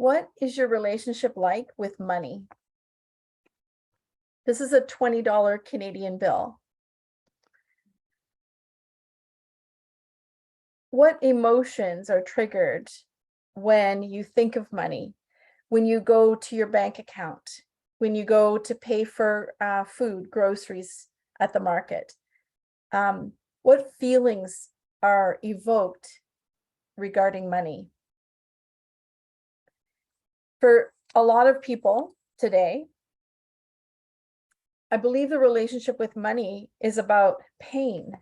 What is your relationship like with money? This is a $20 Canadian bill. What emotions are triggered when you think of money? When you go to your bank account, when you go to pay for food, groceries at the market? What feelings are evoked regarding money? For a lot of people today, I believe the relationship with money is about pain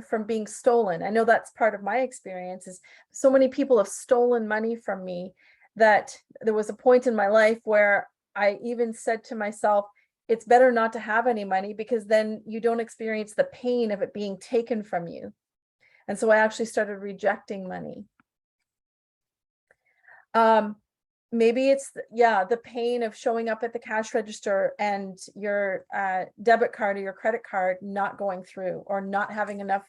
from being stolen. I know that's part of my experience. Is so many people have stolen money from me that there was a point in my life where I even said to myself, it's better not to have any money because then you don't experience the pain of it being taken from you. And so I actually started rejecting money. Maybe it's the pain of showing up at the cash register and your debit card or your credit card not going through, or not having enough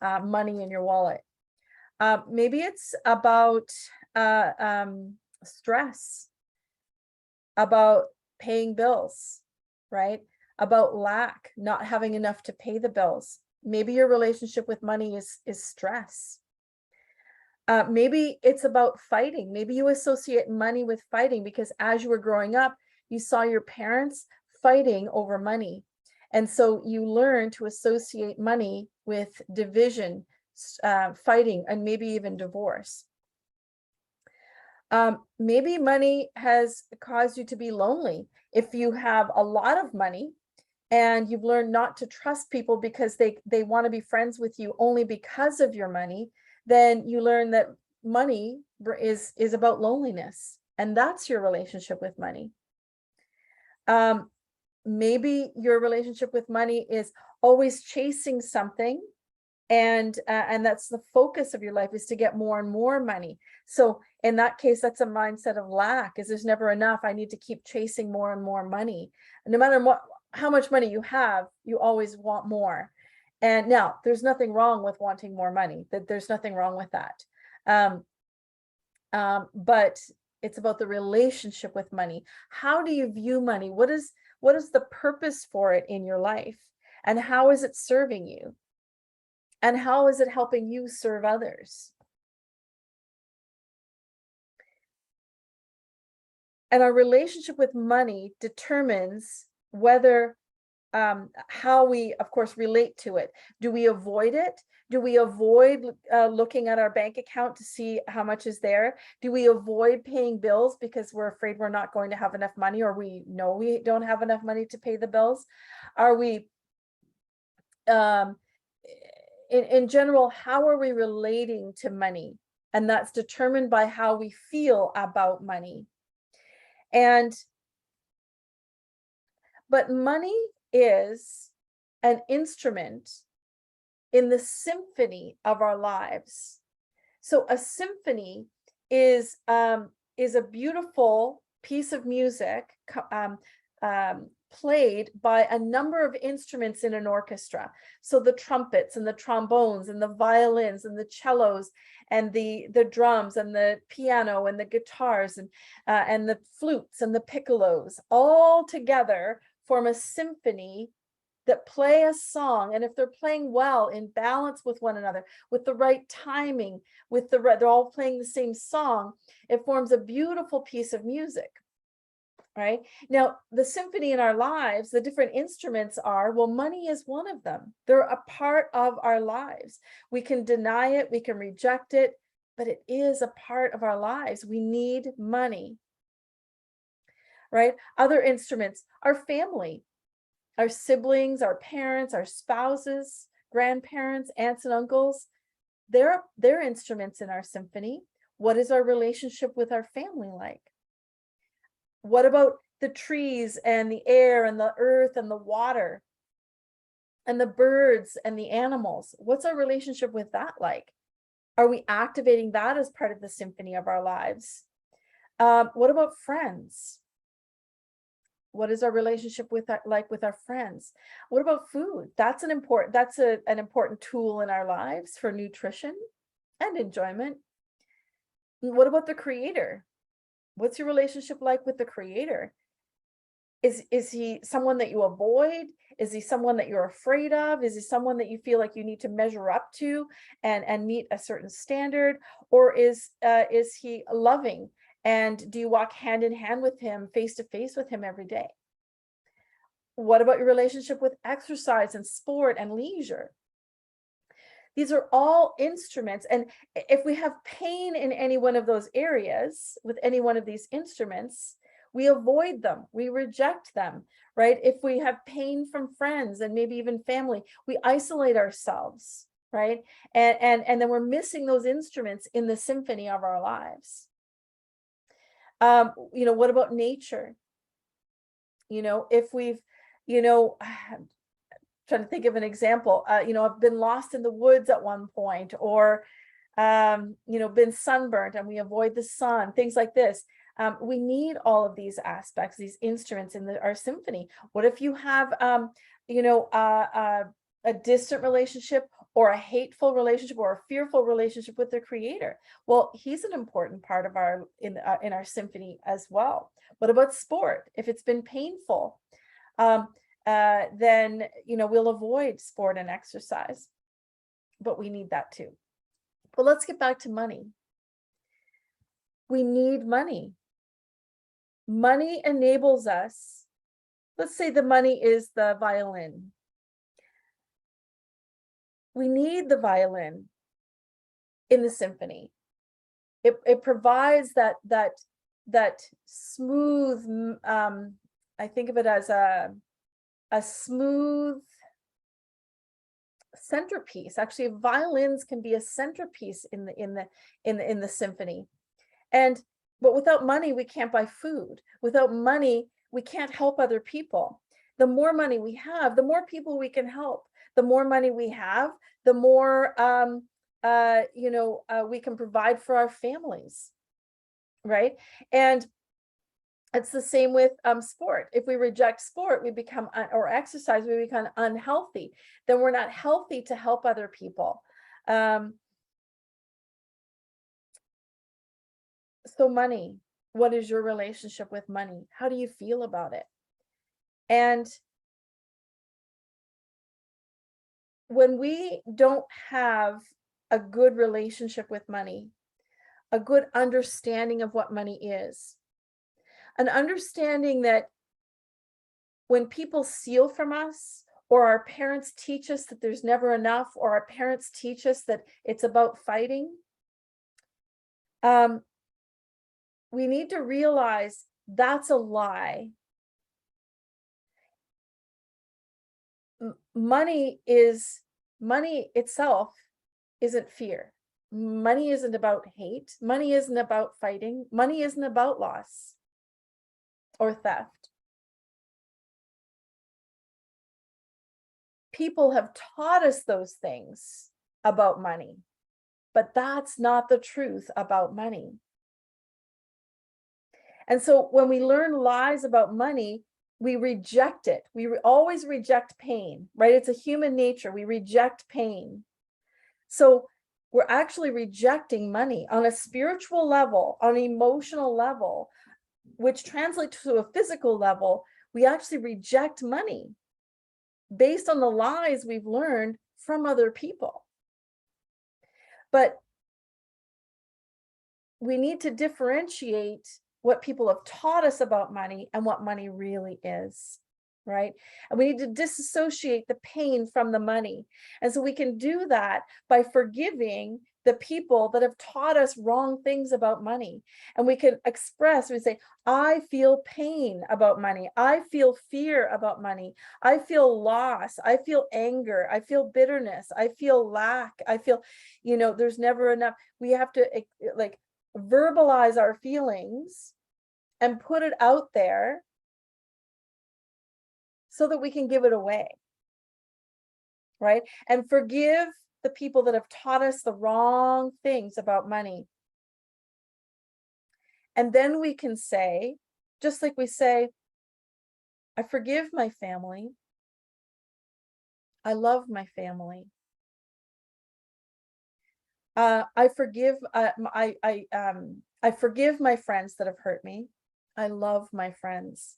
money in your wallet. Maybe it's about stress, about paying bills, right? About lack, not having enough to pay the bills. Maybe your relationship with money is stress. Maybe it's about fighting. Maybe you associate money with fighting because as you were growing up, you saw your parents fighting over money. And so you learn to associate money with division, fighting, and maybe even divorce. Maybe money has caused you to be lonely. If you have a lot of money and you've learned not to trust people because they want to be friends with you only because of your money, then you learn that money is about loneliness, and that's your relationship with money. Maybe your relationship with money is always chasing something, and that's the focus of your life, is to get more and more money. So in that case, that's a mindset of lack, is there's never enough. I need to keep chasing more and more money. No matter how much money you have, you always want more. And now there's nothing wrong with wanting more money, that there's nothing wrong with that. But it's about the relationship with money. How do you view money? What is the purpose for it in your life? And how is it serving you? And how is it helping you serve others? And our relationship with money determines whether how we, of course, relate to it. Do we avoid it? Do we avoid looking at our bank account to see how much is there? Do we avoid paying bills because we're afraid we're not going to have enough money, or we know we don't have enough money to pay the bills? Are we, in general, how are we relating to money? And that's determined by how we feel about money. But money is an instrument in the symphony of our lives. So a symphony is a beautiful piece of music played by a number of instruments in an orchestra. So the trumpets and the trombones and the violins and the cellos and the drums and the piano and the guitars and the flutes and the piccolos all together form a symphony that play a song. And if they're playing well in balance with one another, with the right timing, they're all playing the same song, it forms a beautiful piece of music. Right? Now, the symphony in our lives, the different instruments are, well, money is one of them. They're a part of our lives. We can deny it, we can reject it, but it is a part of our lives. We need money. Right? Other instruments are family, our siblings, our parents, our spouses, grandparents, aunts and uncles. They're instruments in our symphony. What is our relationship with our family like? What about the trees and the air and the earth and the water and the birds and the animals? What's our relationship with that like? Are we activating that as part of the symphony of our lives? What about friends? What is our relationship with that like with our friends? What about food? That's an important tool in our lives for nutrition and enjoyment. What about the creator? What's your relationship like with the creator? Is he someone that you avoid? Is he someone that you're afraid of? Is he someone that you feel like you need to measure up to and meet a certain standard? Or is he loving? And do you walk hand in hand with him, face to face with him every day? What about your relationship with exercise and sport and leisure? These are all instruments. And if we have pain in any one of those areas with any one of these instruments, we avoid them, we reject them, right? If we have pain from friends and maybe even family, we isolate ourselves, right? And then we're missing those instruments in the symphony of our lives. What about nature? If we've, I'm trying to think of an example, I've been lost in the woods at one point, or, been sunburnt and we avoid the sun, things like this. We need all of these aspects, these instruments in our symphony. What if you have, a distant relationship or a hateful relationship or a fearful relationship with the creator? Well, he's an important part of in our symphony as well. What about sport? If it's been painful, then, we'll avoid sport and exercise, but we need that too. But let's get back to money. We need money. Money enables us. Let's say the money is the violin. We need the violin in the symphony. It provides that smooth, I think of it as a smooth centerpiece. Actually, violins can be a centerpiece in the symphony. But without money, we can't buy food. Without money, we can't help other people. The more money we have, the more people we can help. The more money we have, the more we can provide for our families, right? And it's the same with sport. If we reject sport, we become, or exercise, we become unhealthy. Then we're not healthy to help other people. So money, what is your relationship with money? How do you feel about it? And when we don't have a good relationship with money, a good understanding of what money is, an understanding that when people steal from us, or our parents teach us that there's never enough, or our parents teach us that it's about fighting, we need to realize that's a lie. Money itself isn't fear. Money isn't about hate. Money isn't about fighting. Money isn't about loss or theft. People have taught us those things about money, but that's not the truth about money. And so when we learn lies about money, we reject it. We always reject pain, right? It's a human nature. We reject pain. So we're actually rejecting money on a spiritual level, on an emotional level, which translates to a physical level. We actually reject money based on the lies we've learned from other people. But we need to differentiate what people have taught us about money and what money really is, right? And we need to disassociate the pain from the money. And so we can do that by forgiving the people that have taught us wrong things about money. And we can express, we say, I feel pain about money. I feel fear about money. I feel loss. I feel anger. I feel bitterness. I feel lack. I feel, there's never enough. We have to verbalize our feelings and put it out there so that we can give it away, right? And forgive the people that have taught us the wrong things about money. And then we can say, just like we say, I forgive my family. I love my family. I forgive I forgive my friends that have hurt me. I love my friends.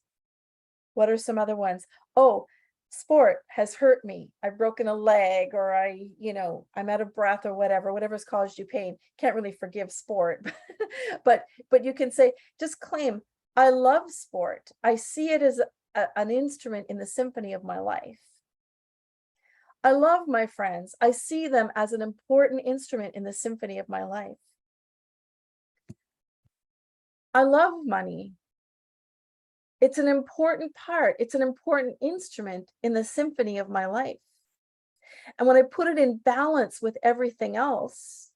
What are some other ones? Oh, sport has hurt me. I've broken a leg, or I'm out of breath, or whatever's caused you pain. Can't really forgive sport. but you can say, just claim, I love sport. I see it as an instrument in the symphony of my life. I love my friends. I see them as an important instrument in the symphony of my life. I love money. It's an important part. It's an important instrument in the symphony of my life. And when I put it in balance with everything else,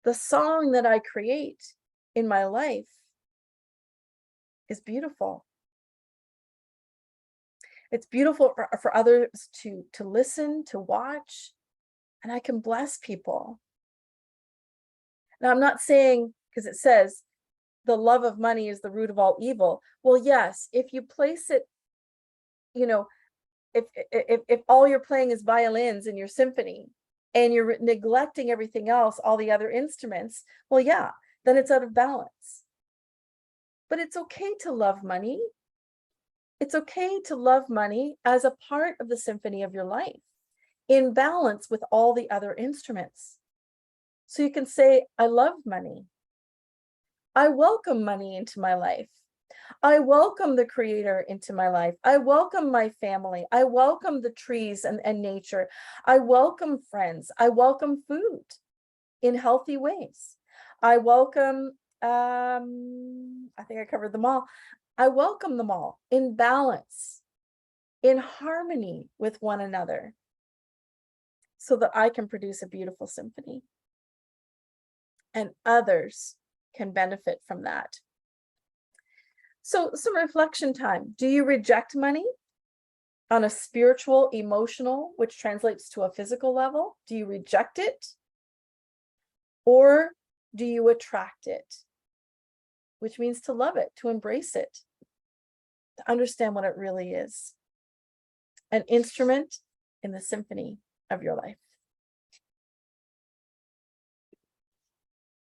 the song that I create in my life is beautiful. It's beautiful for others to listen, to watch, and I can bless people. Now, I'm not saying, because it says the love of money is the root of all evil. Well, yes, if you place it, if all you're playing is violins in your symphony and you're neglecting everything else, all the other instruments, well, yeah, then it's out of balance. But it's okay to love money. It's okay to love money as a part of the symphony of your life, in balance with all the other instruments. So you can say, I love money. I welcome money into my life. I welcome the creator into my life. I welcome my family. I welcome the trees and nature. I welcome friends. I welcome food in healthy ways. I welcome, I think I covered them all. I welcome them all in balance, in harmony with one another, so that I can produce a beautiful symphony and others can benefit from that. So some reflection time. Do you reject money on a spiritual, emotional, which translates to a physical level? Do you reject it? Or do you attract it? Which means to love it, to embrace it, to understand what it really is. An instrument in the symphony of your life.